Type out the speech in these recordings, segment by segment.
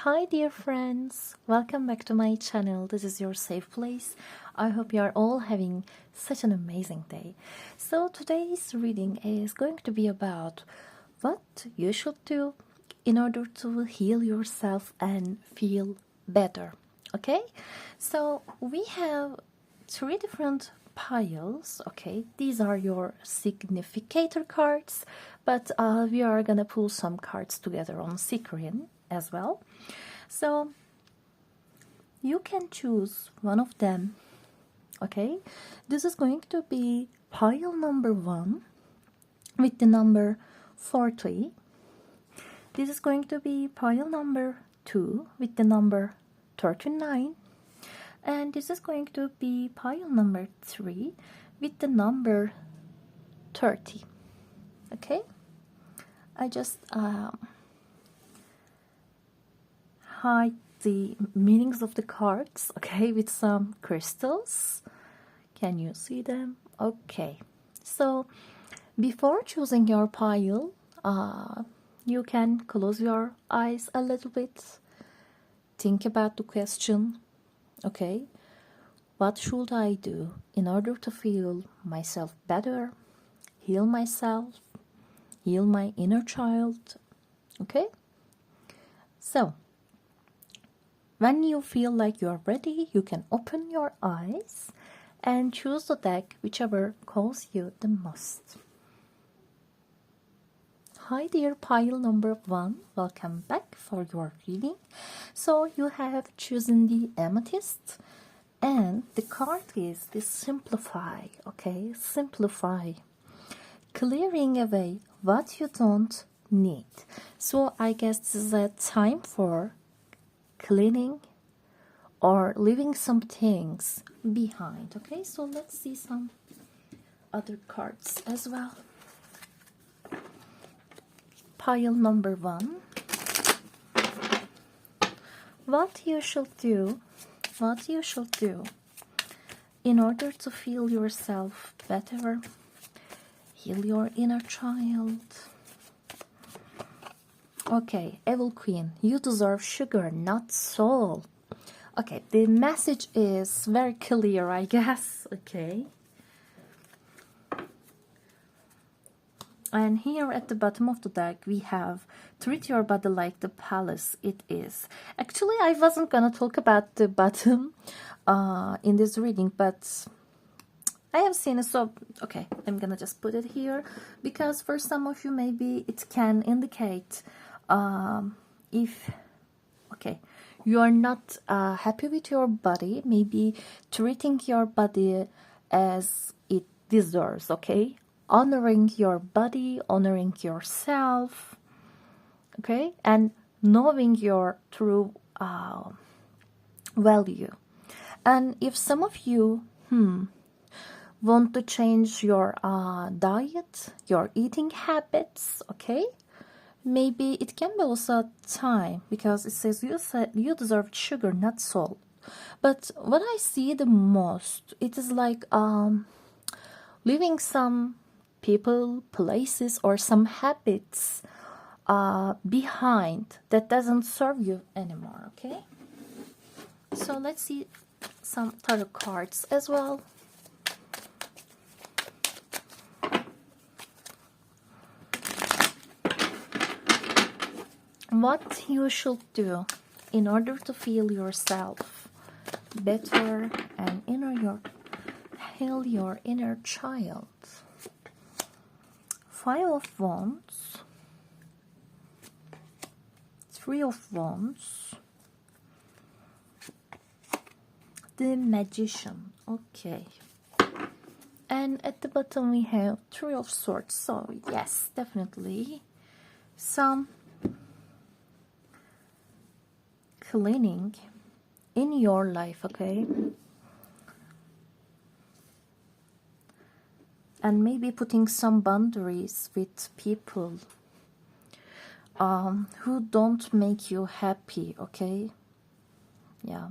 Hi dear friends, welcome back to my channel. This is your safe place. I hope you are all having such an amazing day. So today's reading is going to be about what you should do in order to heal yourself and feel better. Okay, so we have three different piles. Okay, these are your significator cards, but we are gonna pull some cards together on screen as well. So you can choose one of them. Okay, this is going to be pile number 1 with the number 40. This is going to be pile number 2 with the number 39, and this is going to be pile number 3 with the number 30. Okay, I just hide the meanings of the cards, okay, with some crystals. Can you see them? Okay, so before choosing your pile, you can close your eyes a little bit, think about the question. Okay, what should I do in order to feel myself better, heal myself, heal my inner child? Okay, so when you feel like you're ready, you can open your eyes and choose the deck whichever calls you the most. Hi dear pile number 1, welcome back for your reading. So you have chosen the amethyst, and the card is the simplify. Okay, simplify, clearing away what you don't need. So I guess this is a time for cleaning or leaving some things behind. Okay, so let's see some other cards as well. Pile number 1, what you should do in order to feel yourself better, heal your inner child. Okay, Evil Queen, you deserve sugar, not soul. Okay, the message is very clear, I guess. Okay. And here at the bottom of the deck, we have treat your body like the palace it is. Actually, I wasn't gonna talk about the bottom in this reading, but I have seen it, so okay, I'm gonna just put it here because for some of you, maybe it can indicate if you are not happy with your body, maybe treating your body as it deserves. Okay, honoring your body, honoring yourself, okay, and knowing your true value. And if some of you want to change your diet, your eating habits, okay, maybe it can be also time, because it says you deserve sugar, not salt. But what I see the most, it is like leaving some people, places, or some habits behind that doesn't serve you anymore. Okay, so let's see some tarot cards as well. What you should do in order to feel yourself better and heal your inner child. 5 of Wands, 3 of Wands, the Magician. Okay, and at the bottom we have 3 of Swords. So yes, definitely some cleaning in your life. Okay, and maybe putting some boundaries with people who don't make you happy. Okay, yeah,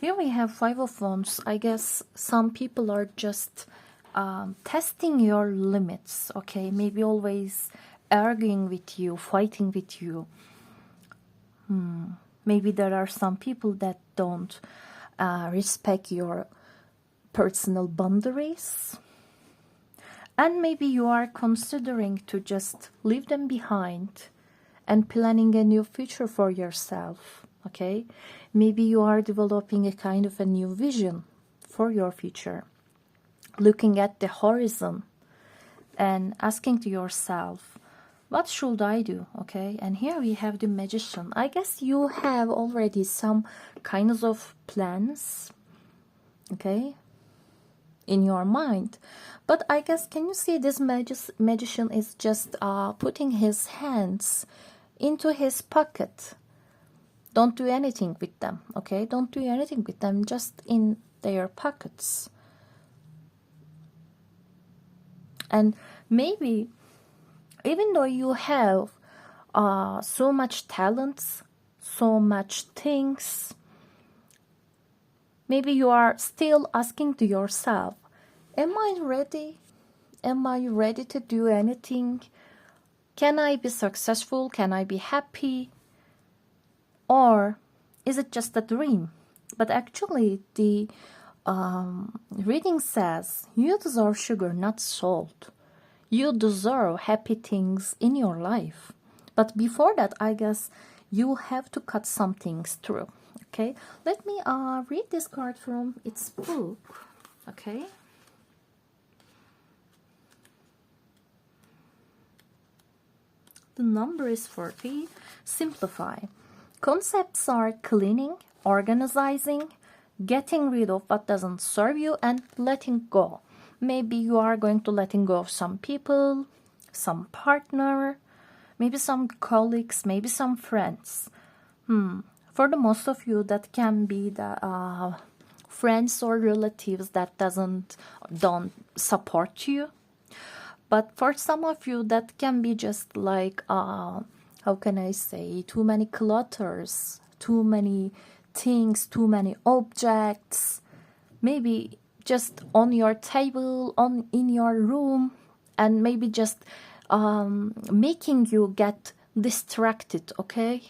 here we have 5 of Wands. I guess some people are just testing your limits. Okay, maybe always arguing with you, fighting with you, Maybe there are some people that don't respect your personal boundaries. And maybe you are considering to just leave them behind and planning a new future for yourself, okay? Maybe you are developing a kind of a new vision for your future, looking at the horizon and asking to yourself, what should I do, okay? And here we have the Magician. I guess you have already some kinds of plans, okay, in your mind. But I guess, can you see this magician is just putting his hands into his pocket. Don't do anything with them, okay? Don't do anything with them, just in their pockets. And maybe, even though you have so much talents, so much things, maybe you are still asking to yourself, am I ready? Am I ready to do anything? Can I be successful? Can I be happy? Or is it just a dream? But actually, the reading says you deserve sugar, not salt. You deserve happy things in your life. But before that, I guess you have to cut some things through. Okay, let me read this card from its book. Okay. The number is 40. Simplify. Concepts are cleaning, organizing, getting rid of what doesn't serve you, and letting go. Maybe you are going to letting go of some people, some partner, maybe some colleagues, maybe some friends. For the most of you, that can be the friends or relatives that don't support you. But for some of you, that can be just like, how can I say, too many clutters, too many things, too many objects. Maybe just on your table, in your room, and maybe just making you get distracted, okay?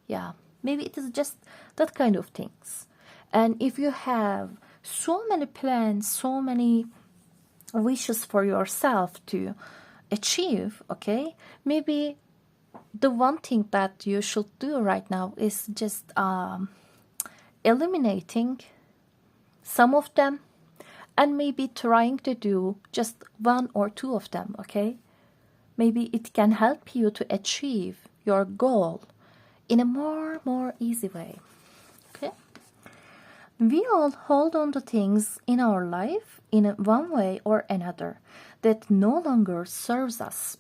Yeah, maybe it is just that kind of things. And if you have so many plans, so many wishes for yourself to achieve, okay, maybe the one thing that you should do right now is just eliminating some of them and maybe trying to do just one or two of them, okay? Maybe it can help you to achieve your goal in a more easy way, okay? We all hold on to things in our life in one way or another that no longer serves us.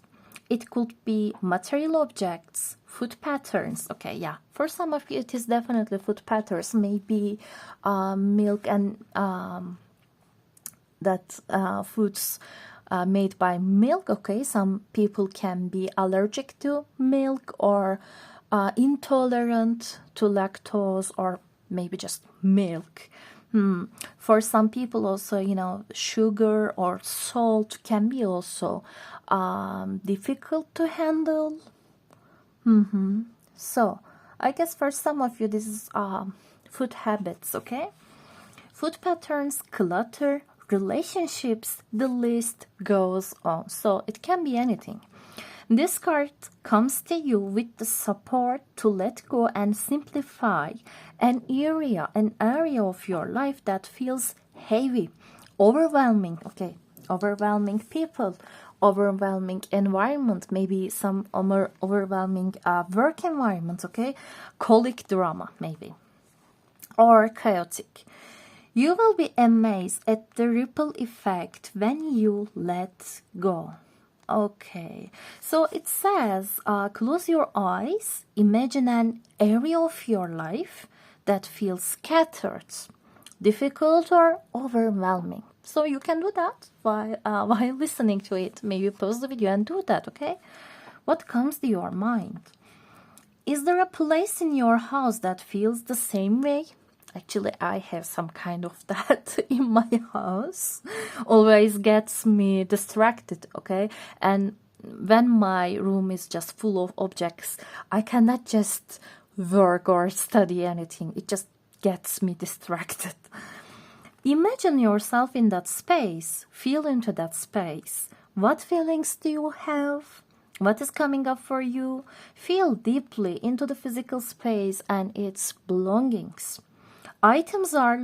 It could be material objects, food patterns. Okay, yeah. For some of you, it is definitely food patterns. Maybe milk and foods made by milk. Okay, some people can be allergic to milk or intolerant to lactose or maybe just milk. For some people also, sugar or salt can be also difficult to handle. So I guess for some of you this is food habits, okay? Food patterns, clutter, relationships, the list goes on. So it can be anything. This card comes to you with the support to let go and simplify an area of your life that feels heavy, overwhelming, okay? Overwhelming people, overwhelming environment, maybe some overwhelming work environment, okay? Colic drama, maybe, or chaotic. You will be amazed at the ripple effect when you let go. Okay, so it says, close your eyes, imagine an area of your life that feels scattered, difficult or overwhelming. So you can do that while listening to it. Maybe pause the video and do that, okay? What comes to your mind? Is there a place in your house that feels the same way? Actually, I have some kind of that in my house. Always gets me distracted, okay? And when my room is just full of objects, I cannot just work or study anything. It just gets me distracted. Imagine yourself in that space. Feel into that space. What feelings do you have? What is coming up for you? Feel deeply into the physical space and its belongings. Items are,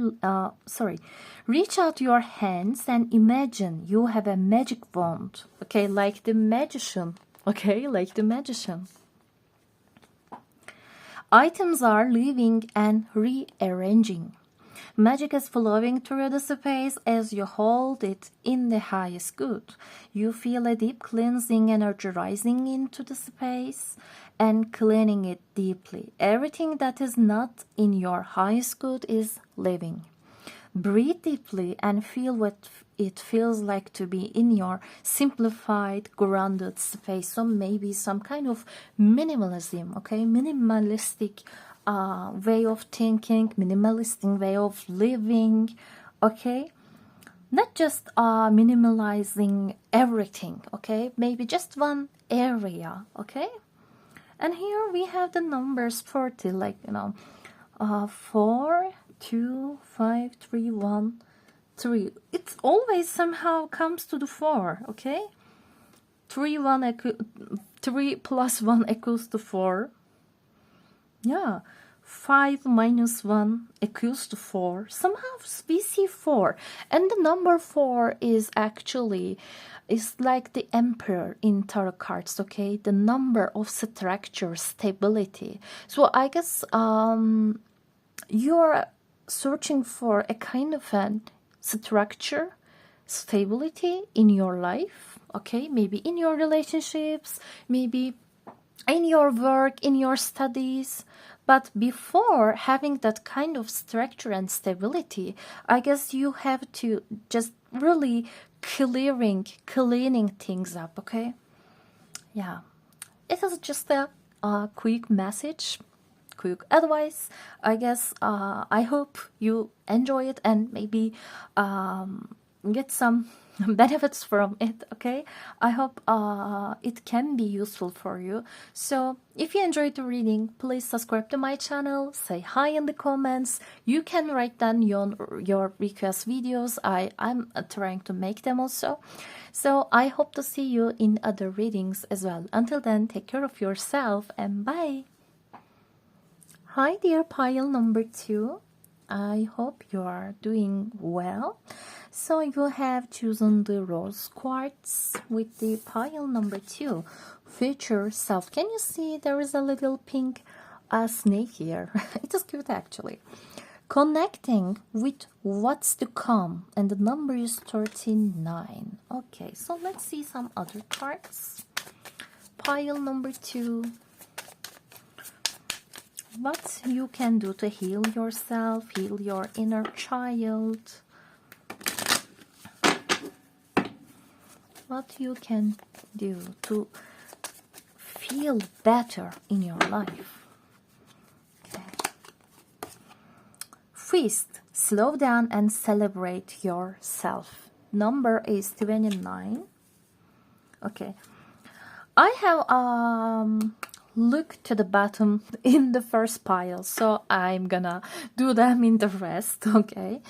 reach out your hands and imagine you have a magic wand, okay, like the magician, okay, like the magician. Items are living and rearranging. Magic is flowing through the space as you hold it in the highest good. You feel a deep cleansing energizing into the space and cleaning it deeply. Everything that is not in your highest good is living. Breathe deeply and feel what it feels like to be in your simplified, grounded space. So maybe some kind of minimalism, okay? Minimalistic way of thinking, minimalistic way of living, okay? Not just minimalizing everything, okay? Maybe just one area, okay? And here we have the numbers 40, like, 4, 2, 5, 3, 1, 3. It always somehow comes to the 4, okay? 3 plus 1 equals to 4. Yeah. 5 minus 1 equals to 4. Somehow we see 4. And the number 4 is actually, is like the emperor in tarot cards, okay? The number of structure, stability. So I guess you're searching for a kind of a structure, stability in your life, okay? Maybe in your relationships, maybe in your work, in your studies. But before having that kind of structure and stability, I guess you have to just really cleaning things up, okay? Yeah. It is just a quick message, quick advice. I guess I hope you enjoy it and maybe get some benefits from it, okay? I hope it can be useful for you. So if you enjoyed the reading, please subscribe to my channel, say hi in the comments. You can write down your request videos. I'm trying to make them also. So I hope to see you in other readings as well. Until then, take care of yourself and bye. Hi dear pile number 2. I hope you are doing well. So you have chosen the rose quartz with the pile number 2, future self. Can you see there is a little pink snake here? It is cute actually. Connecting with what's to come, and the number is 39. Okay, so let's see some other cards. Pile number 2. What you can do to heal yourself, heal your inner child. What you can do to feel better in your life. Okay. Feast, slow down and celebrate yourself. Number is 29. Okay. I have look to the bottom in the first pile, so I'm gonna do them in the rest, okay?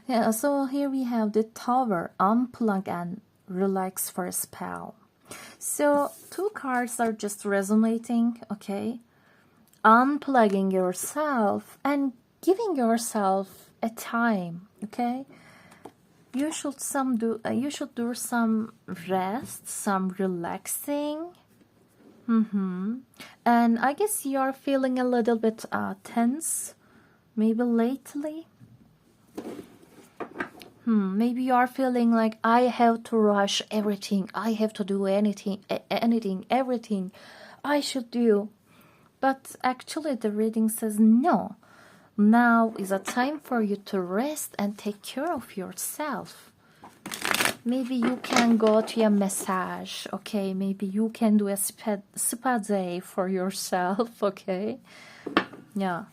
Yeah, so here we have the Tower, unplug and relax for a spell. So 2 cards are just resonating, okay? Unplugging yourself and giving yourself a time, okay? You should do some rest, some relaxing. And I guess you are feeling a little bit tense, maybe lately. Maybe you are feeling like I have to rush everything. I have to do anything, everything I should do. But actually the reading says no. Now is a time for you to rest and take care of yourself. Maybe you can go to a massage, okay? Maybe you can do a spa day for yourself, okay? Yeah.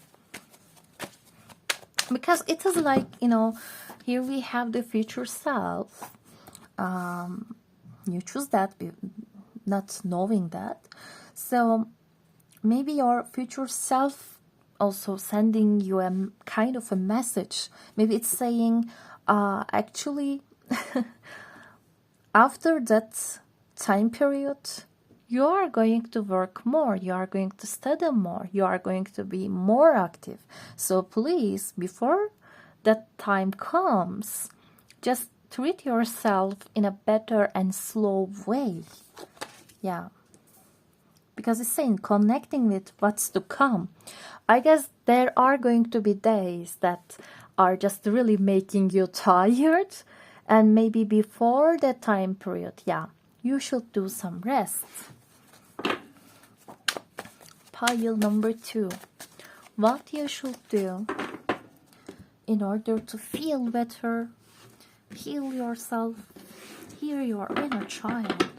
Because it is like, here we have the future self. You choose that, not knowing that. So maybe your future self also sending you a kind of a message. Maybe it's saying, actually, after that time period, you are going to work more, you are going to study more, you are going to be more active. So please, before that time comes, just treat yourself in a better and slow way. Yeah. Because it's saying connecting with what's to come. I guess there are going to be days that are just really making you tired. And maybe before that time period, yeah, you should do some rest. Pile number 2. What you should do in order to feel better, heal yourself, heal your inner child.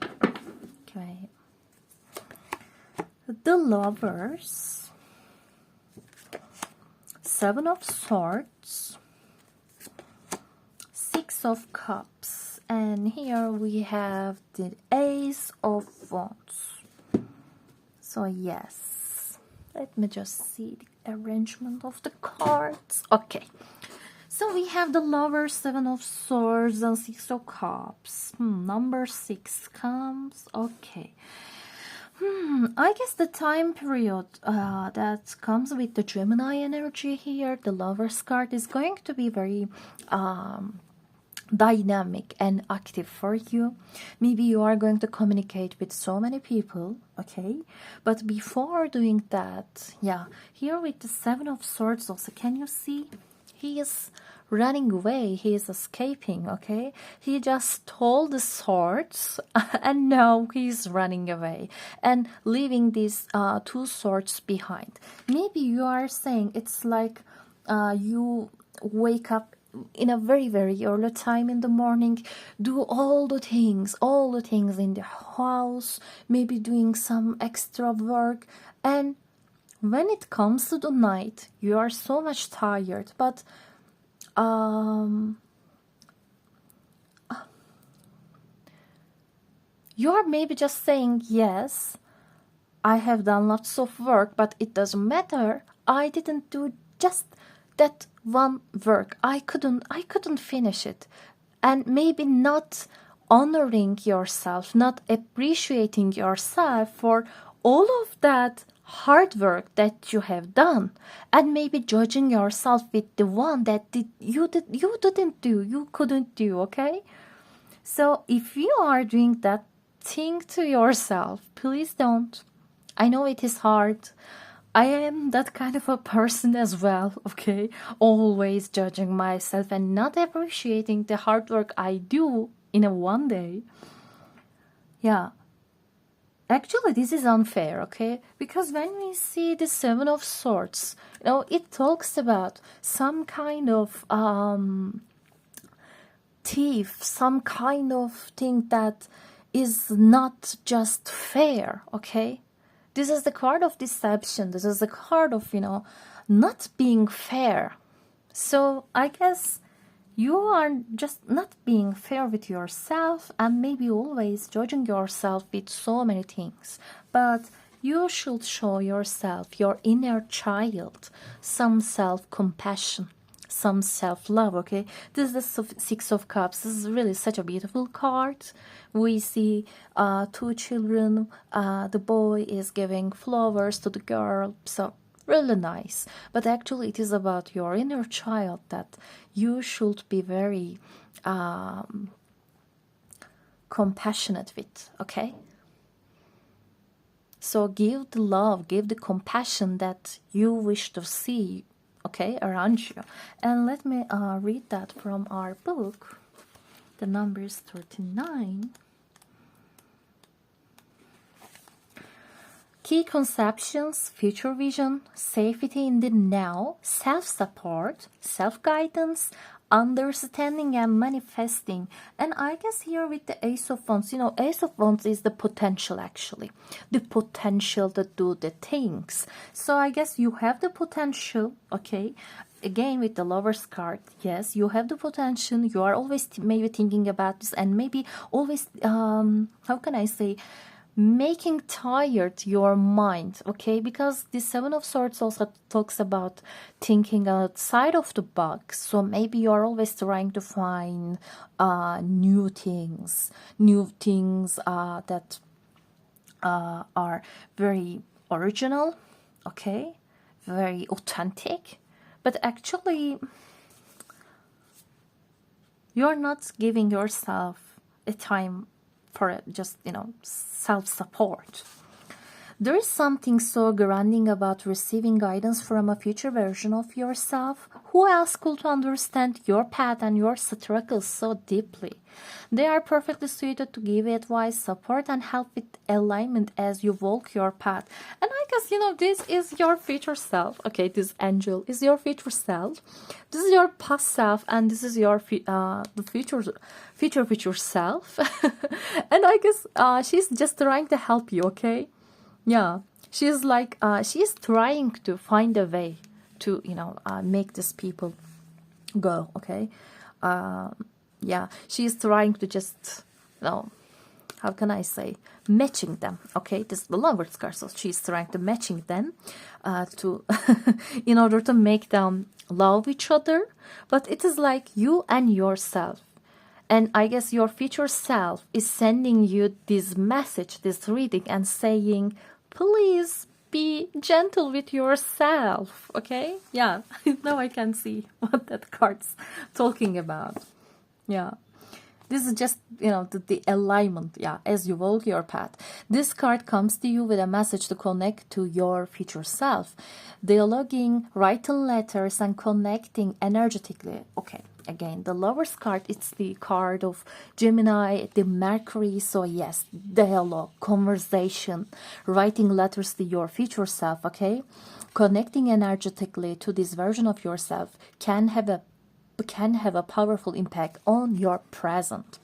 Okay. The Lovers, 7 of Swords, 6 of Cups, and here we have the Ace of Wands. So yes, let me just see the arrangement of the cards. Okay, so we have the Lovers, 7 of Swords, and 6 of Cups. Number 6 comes. Okay. I guess the time period that comes with the Gemini energy here, the Lovers card, is going to be very dynamic and active for you. Maybe you are going to communicate with so many people, okay? But before doing that, yeah, here with the 7 of Swords also, can you see? He is running away, he is escaping, okay? He just stole the swords and now he's running away and leaving these 2 swords behind. Maybe you are saying it's like you wake up in a very, very early time in the morning, do all the things in the house, maybe doing some extra work, and when it comes to the night, you are so much tired, but you're maybe just saying, yes, I have done lots of work, but it doesn't matter. I didn't do just that one work. I couldn't finish it. And maybe not honoring yourself, not appreciating yourself for all of that hard work that you have done, and maybe judging yourself with the one that you couldn't do, okay? So if you are doing that thing to yourself, please don't. I know it is hard. I am that kind of a person as well, okay? Always judging myself and not appreciating the hard work I do in a one day. Yeah. Actually, this is unfair, okay? Because when we see the 7 of Swords, it talks about some kind of thief, some kind of thing that is not just fair, okay? This is the card of deception. This is the card of, not being fair. So I guess you are just not being fair with yourself and maybe always judging yourself with so many things. But you should show yourself, your inner child, some self-compassion, some self-love, okay? This is the 6 of Cups. This is really such a beautiful card. We see 2 children. The boy is giving flowers to the girl. So really nice. But actually it is about your inner child that you should be very compassionate with, okay? So give the love, give the compassion that you wish to see, okay, around you. And let me read that from our book. The number is 39. Key conceptions, future vision, safety in the now, self-support, self-guidance, understanding and manifesting. And I guess here with the Ace of Wands, Ace of Wands is the potential actually. The potential to do the things. So I guess you have the potential, okay? Again with the Lover's card, yes, you have the potential. You are always maybe thinking about this and maybe always, how can I say, making tired your mind, okay? Because the Seven of Swords also talks about thinking outside of the box. So maybe you're always trying to find new things that are very original, okay, very authentic, but actually you're not giving yourself a time for just, self-support. There is something so grounding about receiving guidance from a future version of yourself. Who else could understand your path and your struggles so deeply? They are perfectly suited to give advice, support, and help with alignment as you walk your path. And I guess, this is your future self. Okay, this angel is your future self. This is your past self, and this is your the future self. And I guess she's just trying to help you, okay? Yeah, she's like, she's trying to find a way to, make these people go, okay? Yeah, she's trying to just, how can I say, matching them, okay? This is the Lovers card, so she's trying to matching them to, in order to make them love each other. But it is like you and yourself. And I guess your future self is sending you this message, this reading, and saying, please be gentle with yourself, okay? Yeah, now I can see what that card's talking about. Yeah. This is just, the alignment, yeah, as you walk your path. This card comes to you with a message to connect to your future self. Dialoguing, writing letters, and connecting energetically. Okay, again, the Lovers card, it's the card of Gemini, the Mercury. So yes, dialogue, conversation, writing letters to your future self, okay? Connecting energetically to this version of yourself can have a powerful impact on your present.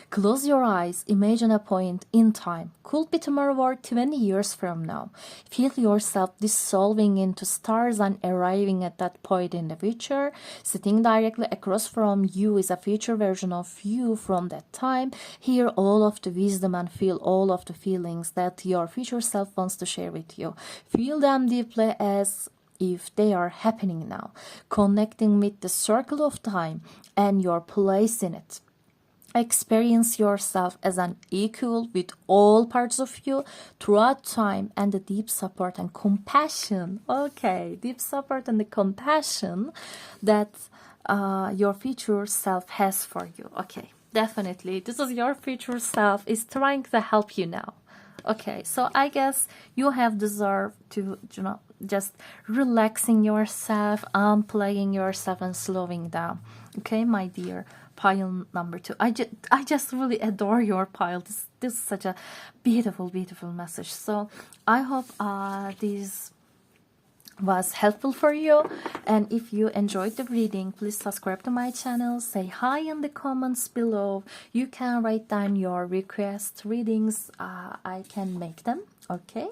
Close your eyes, imagine a point in time. Could be tomorrow or 20 years from now. Feel yourself dissolving into stars and arriving at that point in the future. Sitting directly across from you is a future version of you from that time. Hear all of the wisdom and feel all of the feelings that your future self wants to share with you. Feel them deeply as if they are happening now, connecting with the circle of time and your place in it. Experience yourself as an equal with all parts of you throughout time, and the deep support and compassion. Okay, deep support and the compassion that your future self has for you. Okay, definitely. This is your future self is trying to help you now. Okay, so I guess you have deserved to, just relaxing yourself, unplugging yourself, and slowing down. Okay, my dear pile number 2. I just really adore your pile. This is such a beautiful, beautiful message. So I hope this was helpful for you, and if you enjoyed the reading, please subscribe to my channel, say hi in the comments below. You can write down your request readings, I can make them. Okay,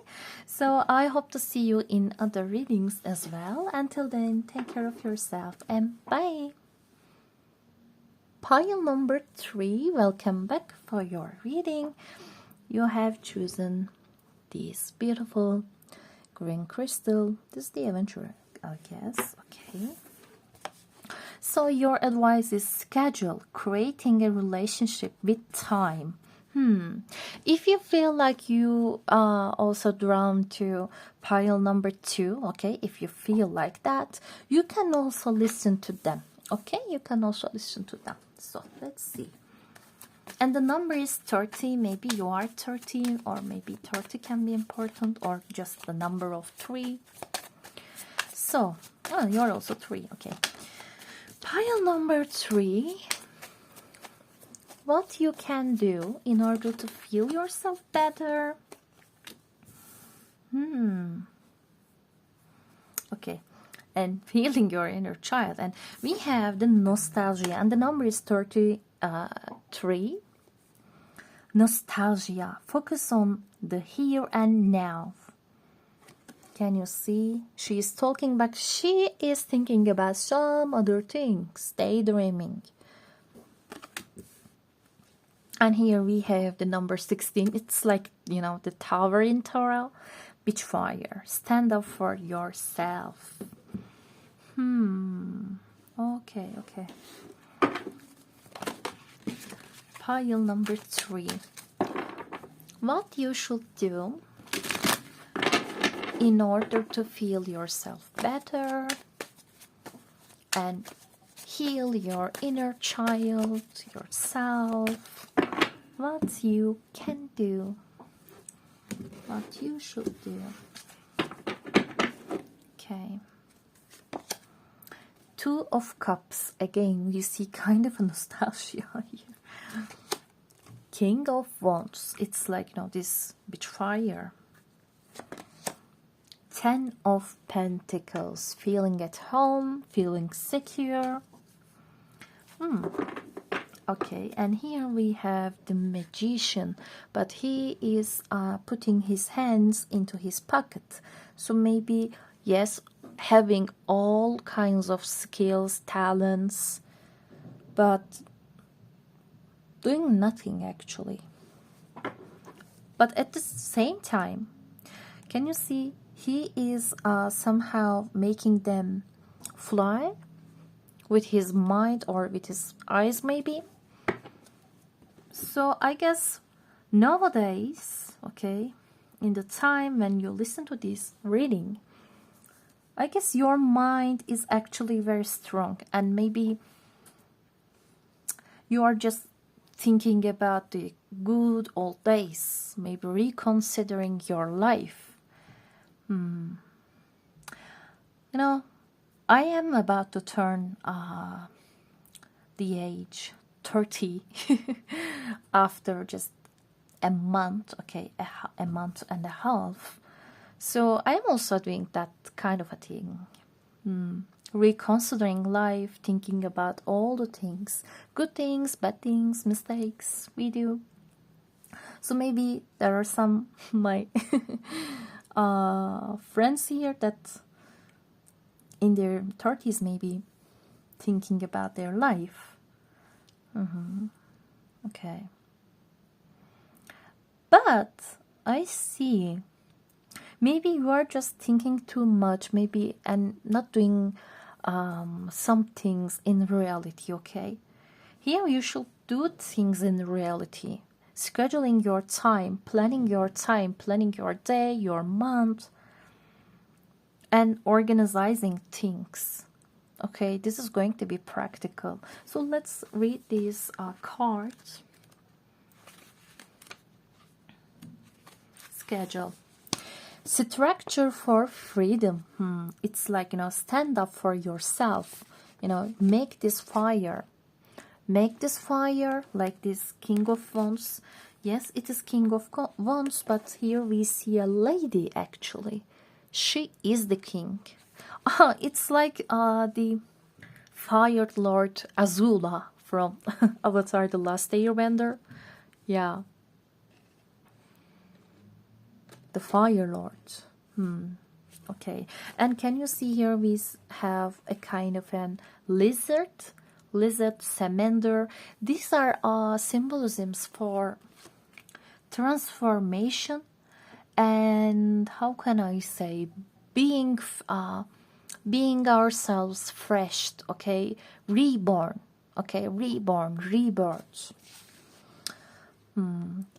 so I hope to see you in other readings as well. Until then, take care of yourself and bye. Pile number 3, welcome back for your reading. You have chosen this beautiful green crystal. This is the Adventurer, I guess. Okay. So your advice is schedule creating a relationship with time. If you feel like you are also drawn to pile number 2, okay, if you feel like that, you can also listen to them. Okay, you can also listen to them. So let's see. And the number is 30. Maybe you are 30, or maybe 30 can be important, or just the number of 3. So, you're also 3. Okay. Pile number 3. What you can do in order to feel yourself better. Okay. And feeling your inner child. And we have the nostalgia, and the number is 33. Nostalgia. Focus on the here and now. Can you see? She is talking back. She is thinking about some other things. Daydreaming. And here we have the number 16. It's like, you know, the tower in tarot. Witchfire. Stand up for yourself. Okay, okay. Pile number 3. What you should do in order to feel yourself better and heal your inner child, yourself. What you can do. What you should do. Okay. 2 of Cups. Again, you see kind of a nostalgia here. King of Wands. It's like, you know, this Witchfire. 10 of Pentacles. Feeling at home, feeling secure. Okay, and here we have the Magician, but he is putting his hands into his pocket. So maybe, yes, having all kinds of skills, talents, but doing nothing actually. But at the same time, can you see he is somehow making them fly with his mind or with his eyes maybe. So I guess nowadays, okay, in the time when you listen to this reading, I guess your mind is actually very strong, and maybe you are just thinking about the good old days, maybe reconsidering your life. You know, I am about to turn the age 30 after just a month, okay, a month and a half. So I'm also doing that kind of a thing, reconsidering life, thinking about all the things, good things, bad things, mistakes we do. So maybe there are some my friends here that in their 30s maybe thinking about their life. Okay. But I see maybe you are just thinking too much, maybe, and not doing some things in reality, okay? Here you should do things in reality. Scheduling your time, planning your day, your month, and organizing things. Okay, this is going to be practical. So let's read these cards. Schedule. Structure for freedom. It's like, you know, stand up for yourself. You know, make this fire. Make this fire like this King of Wands. Yes, it is King of Wands, but here we see a lady actually. She is the king. It's like the Fire Lord Azula from Avatar The Last Airbender. Yeah. The Fire Lord. Okay. And can you see here we have a kind of an lizard, salamander. These are symbolisms for transformation and, how can I say, being ourselves fresh, okay, reborn, okay, rebirth.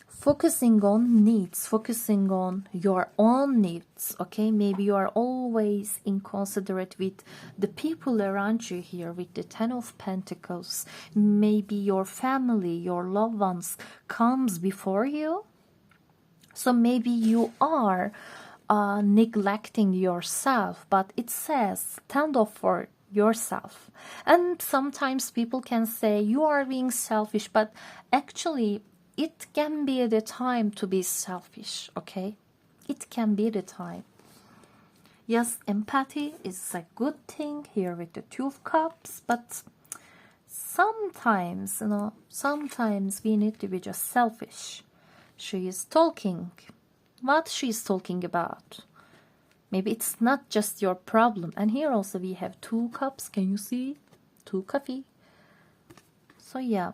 Focusing on needs, focusing on your own needs, okay? Maybe you are always inconsiderate with the people around you here with the 10 of Pentacles. Maybe your family, your loved ones comes before you. So maybe you are neglecting yourself, but it says stand up for yourself. And sometimes people can say you are being selfish, but actually it can be the time to be selfish, okay? It can be the time. Yes, empathy is a good thing here with the 2 of Cups, but sometimes, you know, sometimes we need to be just selfish. She is talking. What she's talking about? Maybe it's not just your problem. And here also we have 2 cups. Can you see? 2 coffee. So yeah.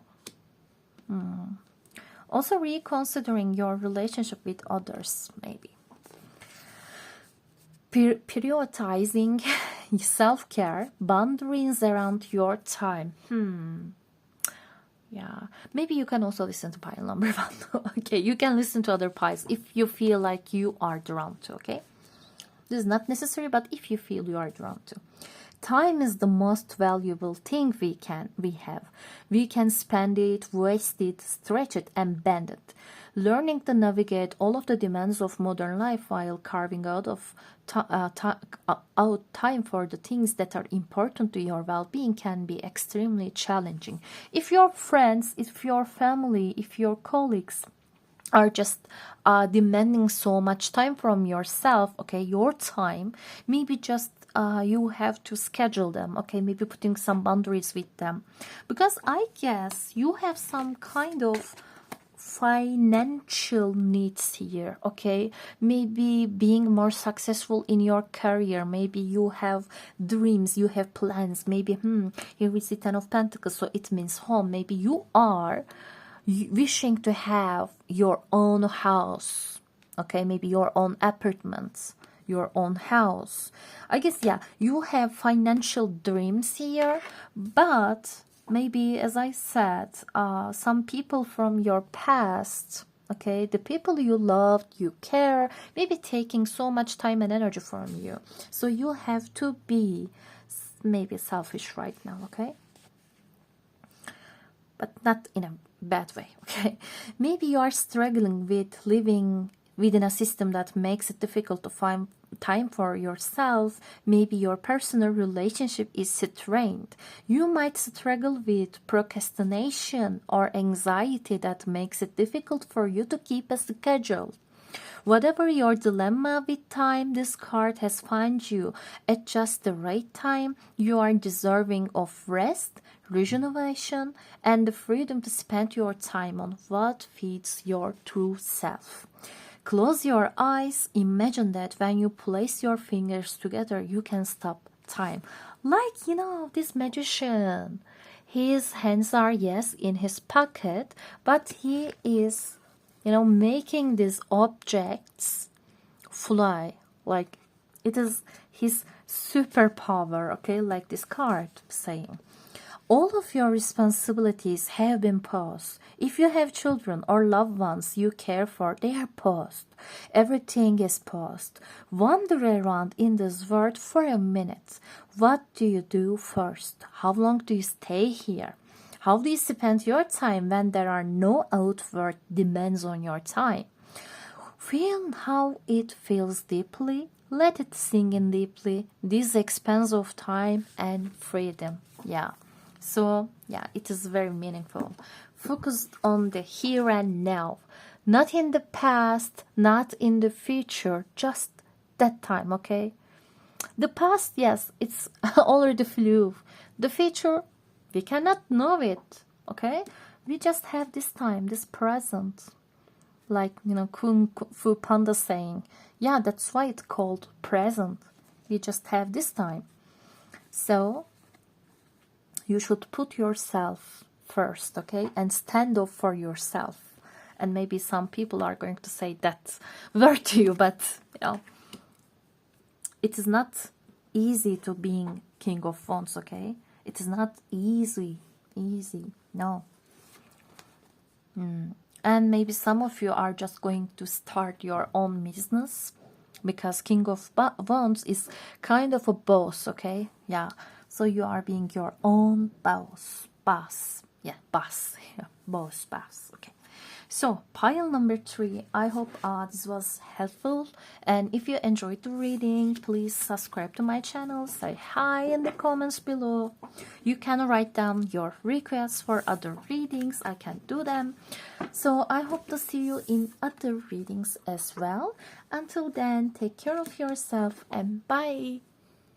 Also reconsidering your relationship with others, maybe. Prioritizing self-care, boundaries around your time. Yeah, maybe you can also listen to pile number 1. Okay, you can listen to other piles if you feel like you are drawn to, okay? This is not necessary, but if you feel you are drawn to. Time is the most valuable thing we have. We can spend it, waste it, stretch it, and bend it. Learning to navigate all of the demands of modern life while carving out time for the things that are important to your well-being can be extremely challenging. If your friends, if your family, if your colleagues are just demanding so much time from yourself, okay, your time, maybe just you have to schedule them, okay, maybe putting some boundaries with them, because I guess you have some kind of financial needs here, okay, maybe being more successful in your career, maybe you have dreams, you have plans, maybe here we see 10 of Pentacles, so it means home. Maybe you are wishing to have your own house, okay, maybe your own apartments, your own house. I guess, yeah, you have financial dreams here, but maybe, as I said, some people from your past, okay, the people you loved, you care, maybe taking so much time and energy from you. So you have to be maybe selfish right now, okay? But not in a bad way, okay? Maybe you are struggling with living within a system that makes it difficult to find time for yourself. Maybe your personal relationship is strained. You might struggle with procrastination or anxiety that makes it difficult for you to keep a schedule. Whatever your dilemma with time, this card has found you at just the right time. You are deserving of rest, rejuvenation, and the freedom to spend your time on what feeds your true self. Close your eyes. Imagine that when you place your fingers together, you can stop time. Like, you know, this magician. His hands are, yes, in his pocket, but he is, you know, making these objects fly. Like, it is his superpower, okay, like this card saying. All of your responsibilities have been paused. If you have children or loved ones you care for, they are paused. Everything is paused. Wander around in this world for a minute. What do you do first? How long do you stay here? How do you spend your time when there are no outward demands on your time? Feel how it feels deeply. Let it sink in deeply. This expanse of time and freedom. Yeah. So, yeah, it is very meaningful. Focus on the here and now. Not in the past, not in the future, just that time, okay? The past, yes, it's already flew. The future, we cannot know it, okay? We just have this time, this present. Like, you know, Kung Fu Panda saying, yeah, that's why it's called present. We just have this time. So, you should put yourself first, okay? And stand up for yourself. And maybe some people are going to say that word to you, but, you know, it is not easy to being King of Wands, okay? It is not easy, no. And maybe some of you are just going to start your own business, because King of Wands is kind of a boss, okay? Yeah. So you are being your own boss. Yeah, boss. Yeah, boss. Okay. So, pile number 3. I hope this was helpful. And if you enjoyed the reading, please subscribe to my channel. Say hi in the comments below. You can write down your requests for other readings. I can do them. So, I hope to see you in other readings as well. Until then, take care of yourself and bye.